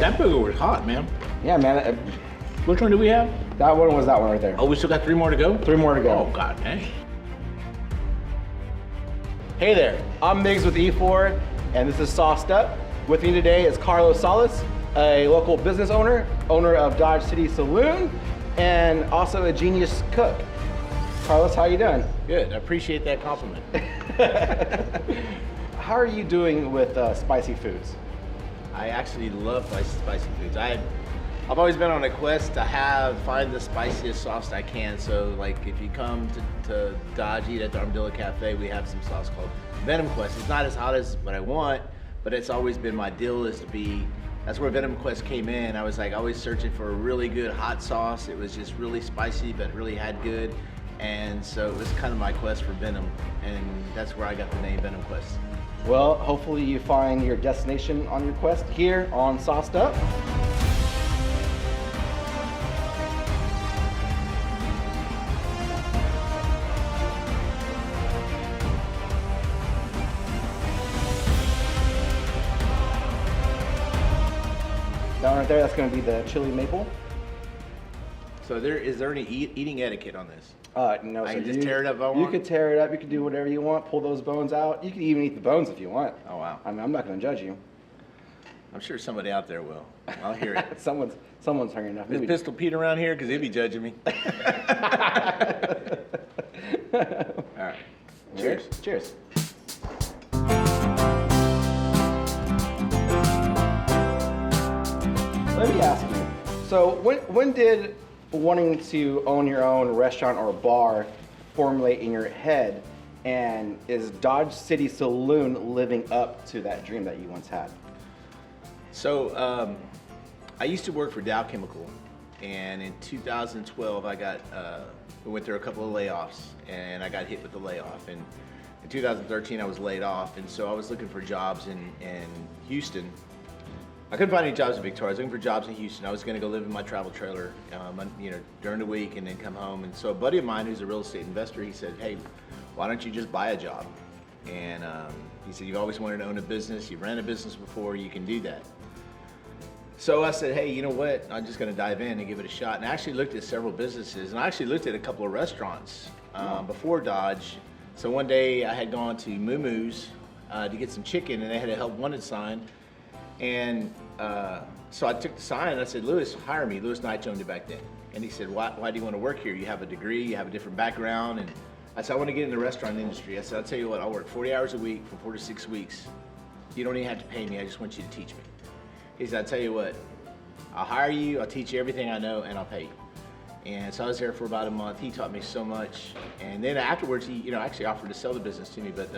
That burger was hot, man. Yeah, man. Which one do we have? That one was that one right there. Oh, we still got 3 more to go? 3 more to go. Oh, God dang. Hey there, I'm Migs with E4, and this is Sauced Up. With me today is Carlos Salas, a local business owner of Dodge City Saloon, and also a genius cook. Carlos, how you doing? Good, I appreciate that compliment. How are you doing with spicy foods? I actually love spicy foods. I've always been on a quest to find the spiciest sauce I can. So like if you come to Dodge, eat at the Armadillo Cafe, we have some sauce called Venom Quest. It's not as hot as what I want, but it's always been my deal that's where Venom Quest came in. I was like always searching for a really good hot sauce. It was just really spicy, but really had good. And so it was kind of my quest for Venom, and that's where I got the name Venom Quest. Well, hopefully you find your destination on your quest here on Sauced Up. Down right there, that's going to be the chili maple. So is there any eating etiquette on this? No, I sir. can just tear it up if I want? You could tear it up, you can do whatever you want, pull those bones out. You can even eat the bones if you want. Oh, wow. I mean, I'm not going to judge you. I'm sure somebody out there will. I'll hear it. Someone's hungry enough. Is Pistol Pete around here? Because he'd be judging me. All right. Cheers. Cheers. Let me ask you, so when did wanting to own your own restaurant or bar formulate in your head, and is Dodge City Saloon living up to that dream that you once had? So I used to work for Dow Chemical, and in 2012 we went through a couple of layoffs, and I got hit with the layoff. And in 2013 I was laid off, and so I was looking for jobs in Houston. I couldn't find any jobs in Victoria. I was looking for jobs in Houston. I was going to go live in my travel trailer, during the week and then come home. And so a buddy of mine who's a real estate investor, he said, "Hey, why don't you just buy a job?" And he said, "You've always wanted to own a business. You've ran a business before. You can do that." So I said, "Hey, you know what? I'm just going to dive in and give it a shot." And I actually looked at several businesses, and I actually looked at a couple of restaurants before Dodge. So one day I had gone to Moo Moo's to get some chicken, and they had a help wanted sign. And so I took the sign and I said, "Lewis, hire me." Lewis Knight owned it back then. And he said, why do you want to work here? You have a degree, you have a different background. And I said, "I want to get in the restaurant industry." I said, "I'll tell you what, I'll work 40 hours a week for 4 to 6 weeks. You don't even have to pay me, I just want you to teach me." He said, "I'll tell you what, I'll hire you, I'll teach you everything I know, and I'll pay you." And so I was there for about a month. He taught me so much. And then afterwards, he actually offered to sell the business to me, but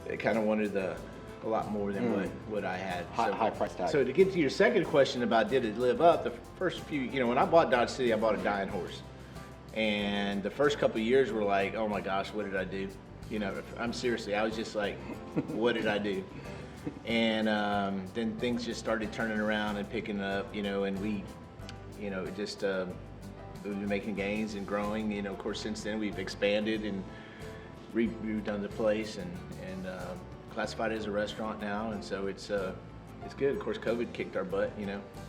they kind of wanted a lot more than what I had. High price tag. So to get to your second question about did it live up, the first few, when I bought Dodge City, I bought a dying horse. And the first couple of years were like, oh my gosh, what did I do? I was just like, what did I do? And then things just started turning around and picking up, and we, we've been making gains and growing. Of course, since then we've expanded and redone the place and classified as a restaurant now, and so it's good. Of course, COVID kicked our butt,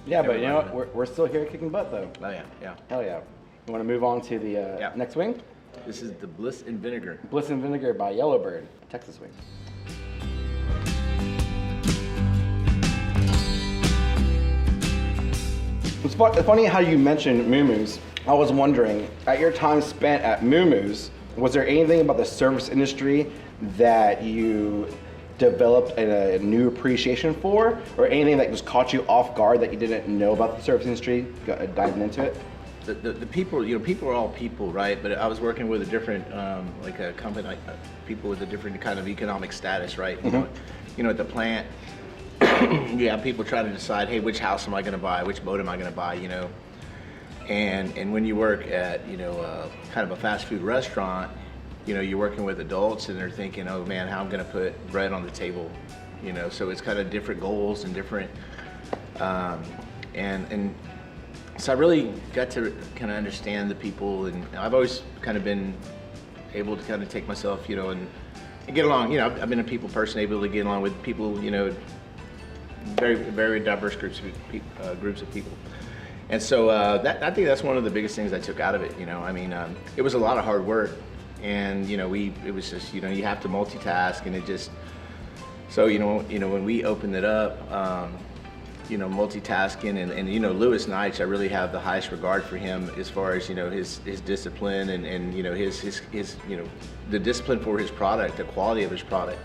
Yeah, but you know what? We're still here kicking butt, though. Oh yeah. Hell yeah. You want to move on to the next wing? This is the Bliss and Vinegar. Bliss and Vinegar by Yellowbird, Texas wing. It's funny how you mentioned Moo Moo's. I was wondering, at your time spent at Moo Moo's, was there anything about the service industry that you developed a new appreciation for, or anything that just caught you off guard that you didn't know about the service industry, diving into it? The people, people are all people, right? But I was working with a different, like a company, people with a different kind of economic status, right? Mm-hmm. At the plant, you have people trying to decide, hey, which house am I going to buy? Which boat am I going to buy? And when you work at, kind of a fast food restaurant, you're working with adults and they're thinking, oh man, how I'm going to put bread on the table, So it's kind of different goals and different, and so I really got to kind of understand the people, and I've always kind of been able to kind of take myself, and get along. I've been a people person, able to get along with people, very diverse groups of people. And so I think that's one of the biggest things I took out of it. You know, I mean, it was a lot of hard work, and you know, it was just, you know, you have to multitask, and it just, so you know, when we opened it up, you know, multitasking, and you know, Lewis Knights, I really have the highest regard for him as far as, you know, his discipline and you know, his you know, the discipline for his product, the quality of his product.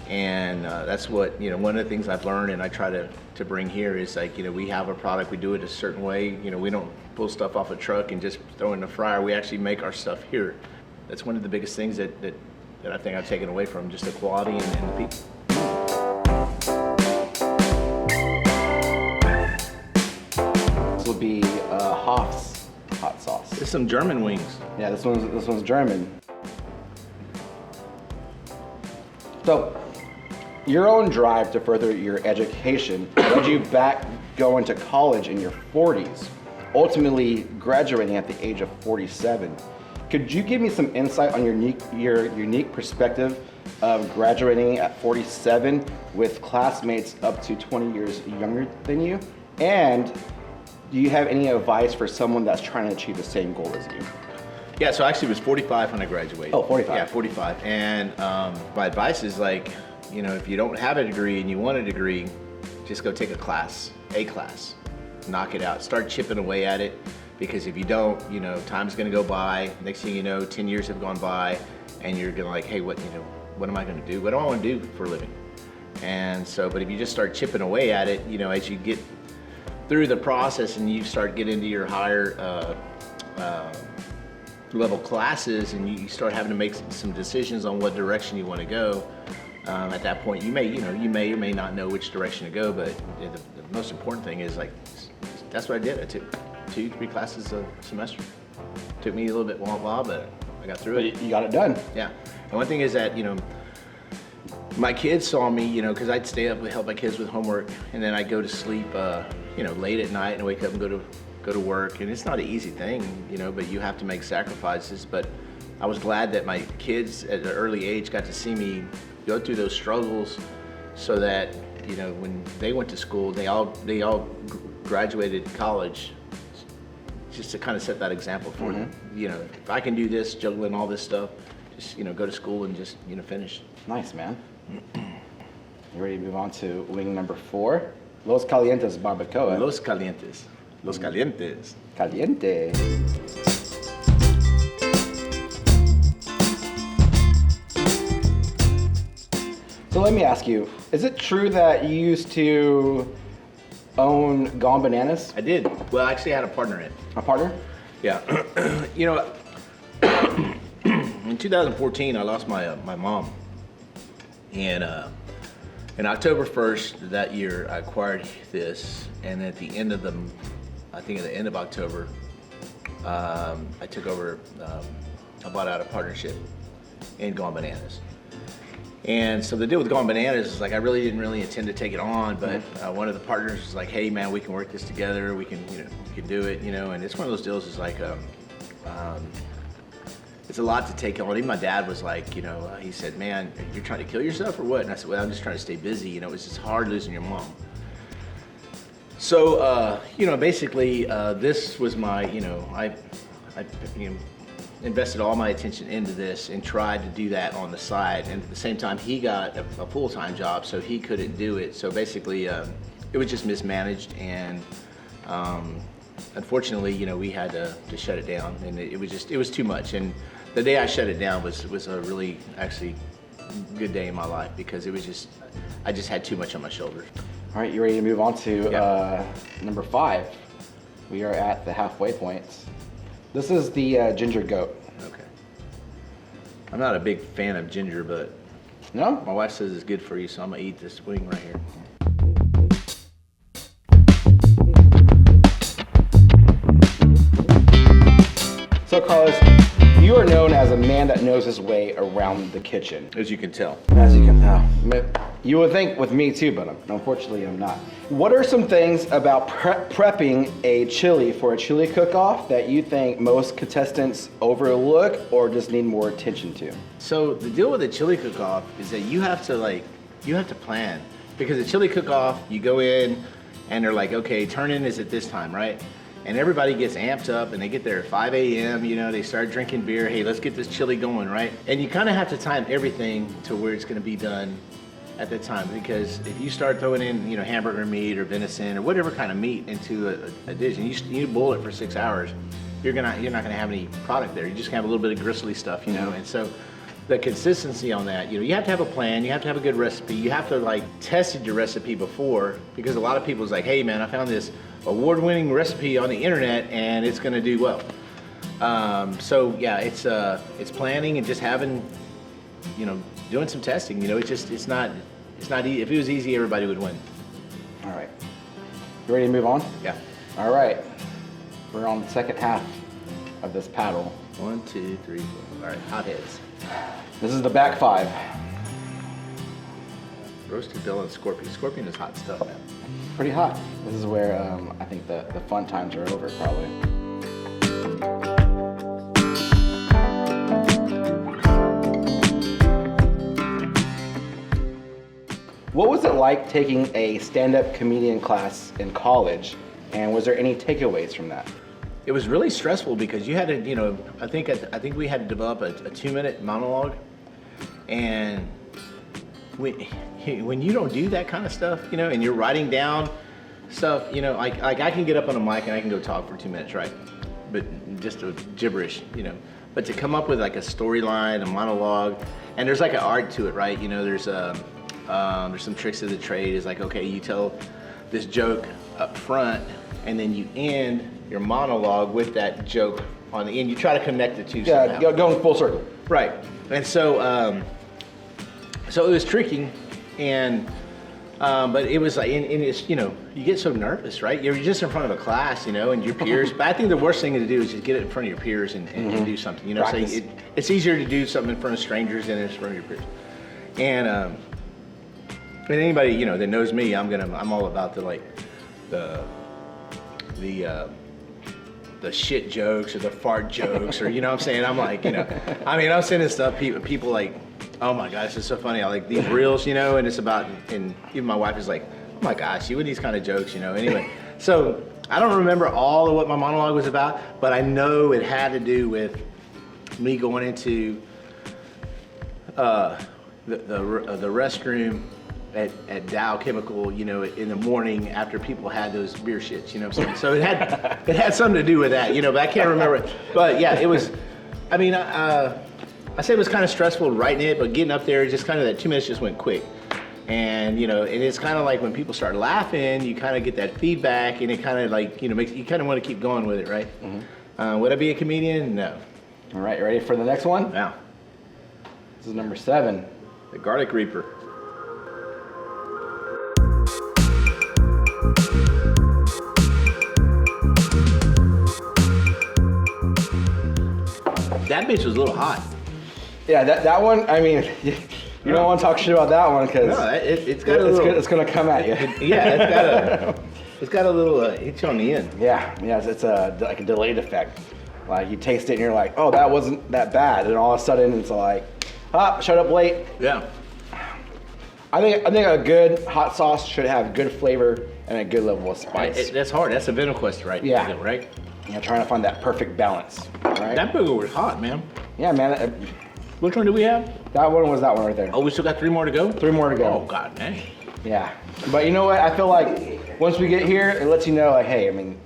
And that's what, you know, one of the things I've learned and I try to bring here is, like, you know, we have a product, we do it a certain way. You know, we don't pull stuff off a truck and just throw it in the fryer. We actually make our stuff here. That's one of the biggest things that I think I've taken away from just the quality and the people. This will be Hoff's hot sauce. There's some German wings. Yeah, this one's German. So, your own drive to further your education led you back going to college in your 40s, ultimately graduating at the age of 47. Could you give me some insight on your unique perspective of graduating at 47 with classmates up to 20 years younger than you? And do you have any advice for someone that's trying to achieve the same goal as you? Yeah, so actually it was 45 when I graduated. Oh, 45. Yeah, 45. And my advice is, like, you know, if you don't have a degree and you want a degree, just go take a class, knock it out, start chipping away at it, because if you don't, you know, time's gonna go by, next thing you know, 10 years have gone by, and you're gonna, like, hey, what am I gonna do? What do I wanna do for a living? And so, but if you just start chipping away at it, you know, as you get through the process and you start getting into your higher level classes, and you start having to make some decisions on what direction you want to go, at that point you may or may not know which direction to go, but the most important thing is, like, that's what I did. I took 2-3 classes a semester. Took me a little bit while, but I got through it. You got it done. Yeah. And one thing is that, you know, my kids saw me, you know, because I'd stay up and help my kids with homework, and then I'd go to sleep, you know, late at night, and wake up and go to work. And it's not an easy thing, you know, but you have to make sacrifices. But I was glad that my kids at an early age got to see me go through those struggles, so that, you know, when they went to school, they all graduated college, just to kind of set that example for them. You know, if I can do this, juggling all this stuff, just, you know, go to school and just, you know, finish. Nice, man. You ready to move on to wing number 4? Los Calientes Barbacoa. Los Calientes. Los Calientes. Caliente. So let me ask you, is it true that you used to own Gone Bananas? I did. Well, I actually had a partner in it. A partner? Yeah. You know, in 2014, I lost my mom. And in October 1st that year, I acquired this. And at the end of October, I took over, I bought out a partnership in Gone Bananas. And so the deal with Gone Bananas is, like, I really didn't intend to take it on, but one of the partners was like, hey man, we can work this together, we can do it, you know. And it's one of those deals, is like, it's a lot to take on. Even my dad was like, you know, he said, man, you're trying to kill yourself or what? And I said, well, I'm just trying to stay busy, you know. It's just hard losing your mom. So, you know, basically, this was my, you know, I invested all my attention into this and tried to do that on the side. And at the same time, he got a full-time job, so he couldn't do it. So basically, it was just mismanaged, and unfortunately, you know, we had to shut it down, and it was too much. And the day I shut it down was a really, actually, good day in my life, because I just had too much on my shoulders. All right, you ready to move on to number 5? We are at the halfway point. This is the ginger goat. Okay. I'm not a big fan of ginger, but no? My wife says it's good for you, so I'm gonna eat this wing right here. So Carlos, you are known as a man that knows his way around the kitchen. As you can tell. As you can tell. You would think with me too, but unfortunately I'm not. What are some things about prepping a chili for a chili cook-off that you think most contestants overlook or just need more attention to? So the deal with a chili cook-off is that you have to plan. Because the chili cook-off, you go in and they're like, okay, turn-in is at this time, right? And everybody gets amped up and they get there at 5 a.m., you know, they start drinking beer. Hey, let's get this chili going, right? And you kind of have to time everything to where it's going to be done at that time, because if you start throwing in, you know, hamburger meat or venison or whatever kind of meat into a dish, and you boil it for 6 hours, you're not gonna have any product there. You're just gonna have a little bit of gristly stuff, you know. And so the consistency on that, you know, you have to have a plan, you have to have a good recipe, you have to like tested your recipe before, because a lot of people's like, hey man, I found this award-winning recipe on the internet and it's gonna do well. So yeah, it's planning and just having, you know, doing some testing. You know, it's not easy. If it was easy, everybody would win. All right. You ready to move on? Yeah. All right. We're on the second half of this paddle. 1, 2, 3, 4. All right, hotheads. This is the back 5. Roasted bill and scorpion. Scorpion is hot stuff, man. Pretty hot. This is where I think the fun times are over, probably. What was it like taking a stand-up comedian class in college, and was there any takeaways from that? It was really stressful because you had to, you know, I think we had to develop a 2-minute monologue, and when you don't do that kind of stuff, you know, and you're writing down stuff, you know, like I can get up on a mic and I can go talk for 2 minutes, right? But just a gibberish, you know. But to come up with like a storyline, a monologue, and there's like an art to it, right? You know, there's some tricks of the trade. Is like, okay, you tell this joke up front, and then you end your monologue with that joke on the end. You try to connect the two somehow. Yeah, going full circle. Right. And so, so it was tricky, and but it was like, and it's, you know, you get so nervous, right? You're just in front of a class, you know, and your peers. But I think the worst thing to do is just get it in front of your peers and do something. You know, so it's easier to do something in front of strangers than in front of your peers. And anybody, you know, that knows me, I'm all about the shit jokes or the fart jokes, or, you know what I'm saying? I'm like, you know, I mean, I'm sending stuff, people like, oh my gosh, it's so funny. I like these reels, you know, and it's about, and even my wife is like, oh my gosh, you with these kind of jokes, you know. Anyway, so I don't remember all of what my monologue was about, but I know it had to do with me going into the restroom at Dow Chemical, you know, in the morning after people had those beer shits, you know what I'm saying? So it had something to do with that, you know, but I can't remember it. But yeah, it was, I mean, I say it was kind of stressful writing it, but getting up there, just kind of that 2 minutes just went quick. And, you know, and it's kind of like when people start laughing, you kind of get that feedback, and it kind of like, you know, makes you kind of want to keep going with it, right? Mm-hmm. Would I be a comedian? No. All right, you ready for the next one? Yeah. This is number 7. The Garlic Reaper. That bitch was a little hot. Yeah, that one, I mean, you don't want to talk shit about that one because no, it's got a little. It's gonna come at you. Yeah, it's got a little itch on the end. Yeah, it's like a delayed effect. Like you taste it and you're like, oh, that wasn't that bad, and all of a sudden it's like, showed up late. Yeah. I think a good hot sauce should have good flavor and a good level of spice. That's hard. That's a Venom Quest, right? Yeah. Right. Yeah, trying to find that perfect balance. Right? That burger was hot, man. Yeah, man. Which one do we have? That one was that one right there. Oh, we still got 3 more to go? 3 more to go. Oh, God, man. Yeah. But you know what? I feel like once we get here, it lets you know, like, hey, I mean,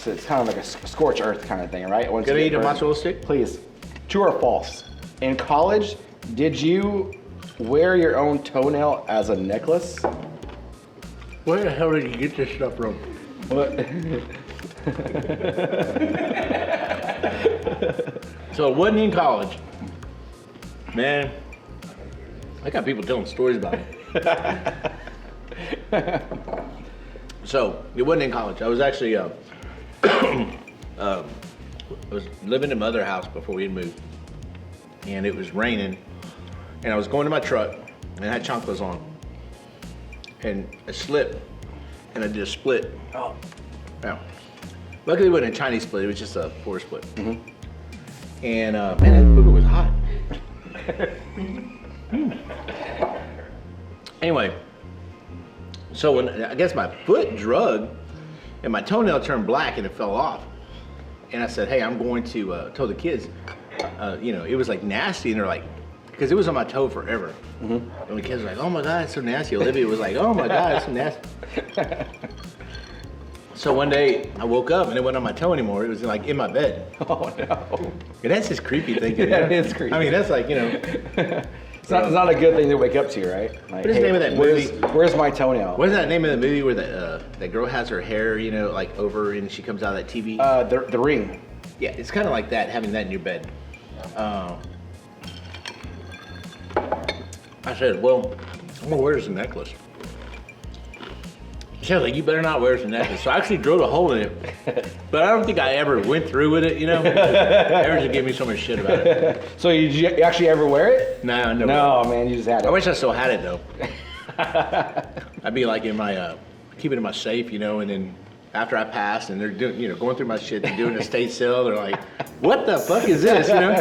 it's kind of like a scorched earth kind of thing, right? Gonna eat a mozzarella stick? Please. True or false? In college, did you wear your own toenail as a necklace? Where the hell did you get this stuff from? What? So it wasn't in college. Man, I got people telling stories about it. So it wasn't in college. I was actually, I was living in my other house before we had moved, and it was raining, and I was going to my truck, and I had chanclas on, and I slipped, and I did a split. Oh. Yeah. Luckily it wasn't a Chinese split, it was just a 4 split. Mm-hmm. And man, that booger was hot. Anyway, So when I guess my foot drug and my toenail turned black and it fell off. And I said, hey, I'm going to tell the kids, you know, it was like nasty. And they're like, because it was on my toe forever. And the kids were like, oh my God, it's so nasty. Olivia was like, oh my God, it's so nasty. So one day I woke up and it wasn't on my toe anymore. It was like in my bed. Oh no. And that's just creepy thinking. Yeah, it is creepy. I mean, that's like, you know. It's not a good thing to wake up to, right? Like, What is the name of that movie? Where's my toenail? What's that name of the movie where that girl has her hair, you know, like over and she comes out of that TV? The Ring. Yeah, it's kind of like that, having that in your bed. I said, well, I'm gonna wear this necklace. She was like, you better not wear this necklace. So I actually drilled a hole in it, but I don't think I ever went through with it, you know? Ever just gave me so much shit about it. So you actually ever wear it? No, never. No, man, you just had it. I wish I still had it though. I'd be like in my, keep it in my safe, you know, and then after I passed and they're doing, you know, going through my shit and doing a estate sale, they're like, what the fuck is this, you know?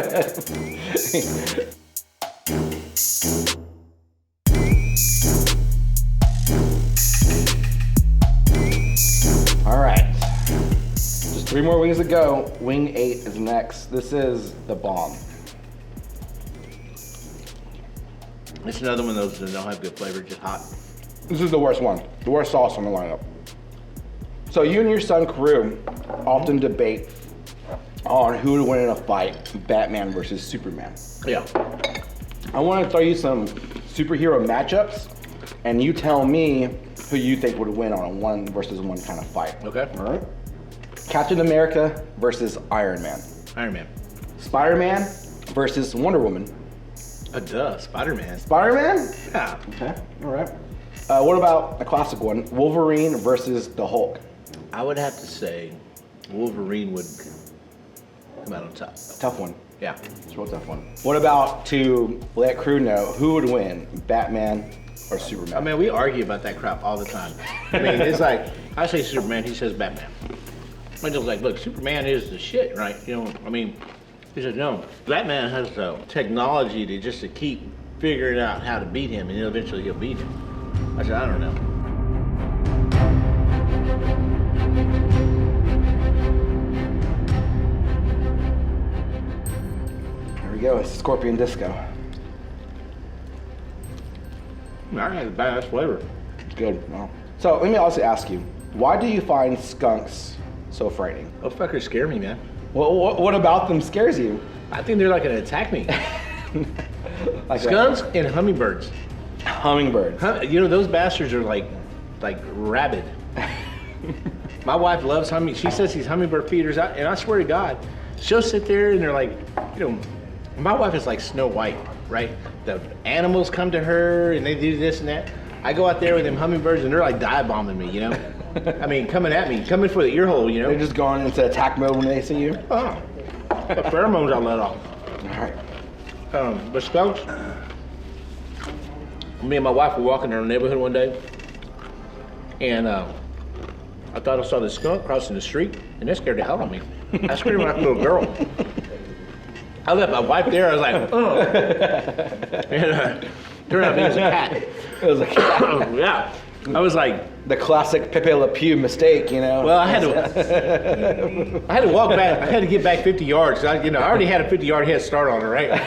All right, just 3 more wings to go. Wing 8 is next. This is the bomb. It's another one of those that don't have good flavor, just hot. This is the worst one, the worst sauce on the lineup. So you and your son Carew often debate on who would win in a fight, Batman versus Superman. Yeah. I want to throw you some superhero matchups, and you tell me who you think would win on a 1 versus 1 kind of fight. Okay. All right. Captain America versus Iron Man. Iron Man. Spider-Man versus Wonder Woman. Duh, Spider-Man. Spider-Man? Yeah. Okay, all right. What about a classic one? Wolverine versus the Hulk. I would have to say Wolverine would come out on top. Tough one. Yeah. It's a real tough one. What about, to let crew know, who would win, Batman or Superman? I mean, we argue about that crap all the time. I mean, it's like, I say Superman, he says Batman. I'm just like, look, Superman is the shit, right? You know, I mean, he said, no, Batman has the technology to keep figuring out how to beat him, and eventually he'll beat him. I said, I don't know. Here we go, it's Scorpion Disco. I had a badass flavor. Good. Well, so let me also ask you, why do you find skunks so frightening? Those fuckers scare me, man. What about them scares you? I think they're like gonna attack me. Like Skunks and hummingbirds. Hummingbirds. You know, those bastards are like rabid. My wife loves she says these hummingbird feeders, and I swear to God, she'll sit there and they're like, you know, my wife is like Snow White, right? The animals come to her and they do this and that. I go out there with them hummingbirds and they're like dive bombing me, you know? I mean, coming at me, coming for the ear hole, you know? They're just going into attack mode when they see you? Oh, the pheromones I let off. All right. But skunks, me and my wife were walking in our neighborhood one day, and I thought I saw the skunk crossing the street, and that scared the hell out of me. I screamed like a little girl. I left my wife there, I was like, and turned out it was a cat. It was a cat. Yeah. I was like, the classic Pepe Le Pew mistake, you know? well, I had to walk back. I had to get back 50 yards. I already had a 50-yard head start on her, right?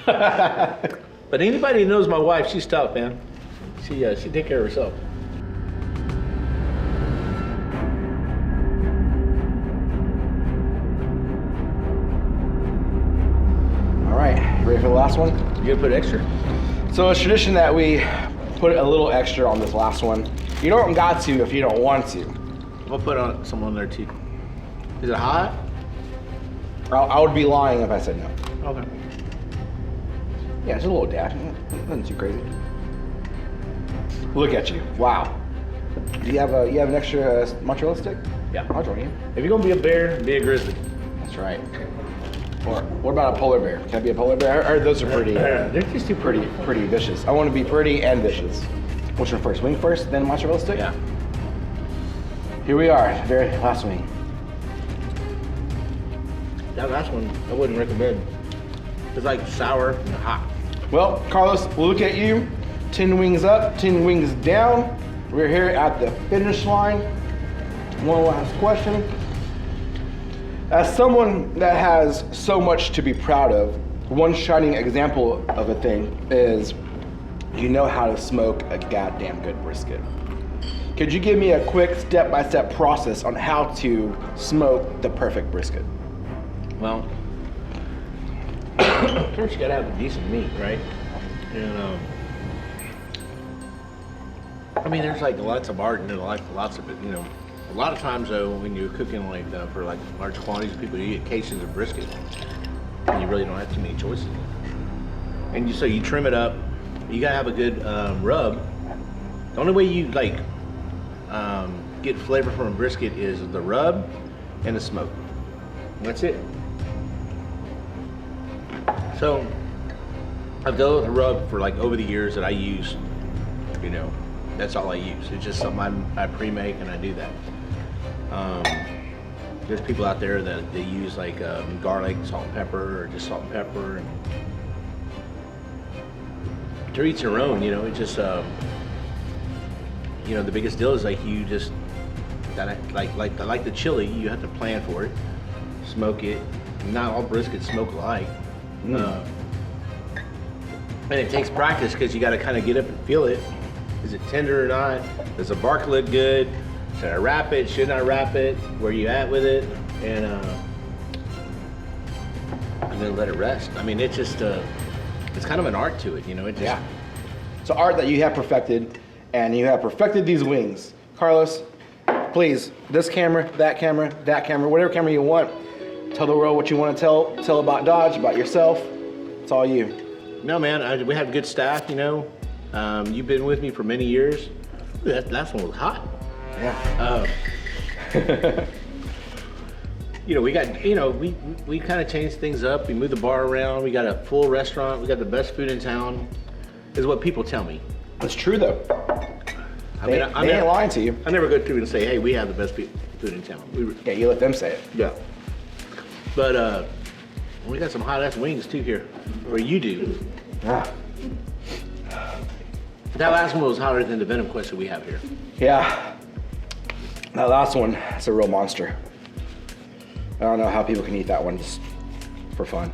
But anybody who knows my wife, she's tough, man. She take care of herself. All right, ready for the last one? You gotta put extra. So it's tradition that we put a little extra on this last one. You don't got to if you don't want to. I'll put on some on there too. Is it hot? I would be lying if I said no. Okay. Yeah, it's a little dash. Nothing too crazy. Look at you. Wow. Do you have an extra mozzarella stick? Yeah. I'll join you. If you're gonna be a bear, be a grizzly. That's right. Or what about a polar bear? Can I be a polar bear? Or those are pretty. They're just too pretty. Pretty vicious. I want to be pretty and vicious. Which one first? Wing first, then mozzarella stick? Yeah. Here we are, very last wing. That last one, I wouldn't recommend. It's like sour and hot. Well, Carlos, we'll look at you. 10 wings up, 10 wings down. We're here at the finish line. One last question. As someone that has so much to be proud of, one shining example of a thing is you know how to smoke a goddamn good brisket. Could you give me a quick step-by-step process on how to smoke the perfect brisket? Well, first you gotta have a decent meat, right? And I mean, there's like lots of art and lots of it, you know. A lot of times though, when you're cooking like for like large quantities of people, you get cases of brisket, and you really don't have too many choices. And so you trim it up. You gotta have a good rub. The only way you like get flavor from a brisket is the rub and the smoke. And that's it. So I've dealt with a rub for like over the years that I use. You know, that's all I use. It's just something I pre-make and I do that. There's people out there that they use like garlic, salt and pepper, or just salt and pepper. And to each their own, you know. It just, you know, the biggest deal is like you just gotta like the chili. You have to plan for it, smoke it. Not all briskets smoke alike, and it takes practice because you got to kind of get up and feel it. Is it tender or not? Does the bark look good? Should I wrap it? Shouldn't I wrap it? Where you at with it? And then let it rest. I mean, it's just it's kind of an art to it, you know. It just, Yeah. It's an art that you have perfected, and you have perfected these wings. Carlos, please, this camera, that camera, whatever camera you want, tell the world what you want to tell about Dodge, about yourself. It's all you. No, man, we have a good staff, you know. You've been with me for many years. That last one was hot. Yeah. You know, we got, you know, we kind of changed things up. We moved the bar around. We got a full restaurant. We got the best food in town, is what people tell me. It's true, though. They ain't lying to you. I never go through and say, hey, we have the best food in town. Yeah, you let them say it. Yeah. But we got some hot ass wings too here, or you do. Ah. That last one was hotter than the Venom Quest that we have here. Yeah. That last one, it's a real monster. I don't know how people can eat that one just for fun.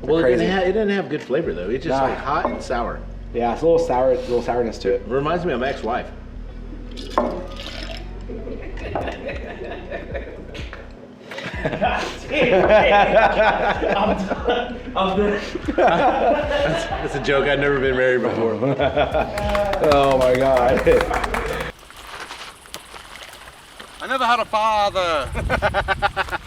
Well, crazy. it didn't have good flavor though. It's just like hot and sour. Yeah, it's a little sour, sourness to it. It reminds me of my ex-wife. That's a joke. I've never been married before. Oh my God. I never had a father.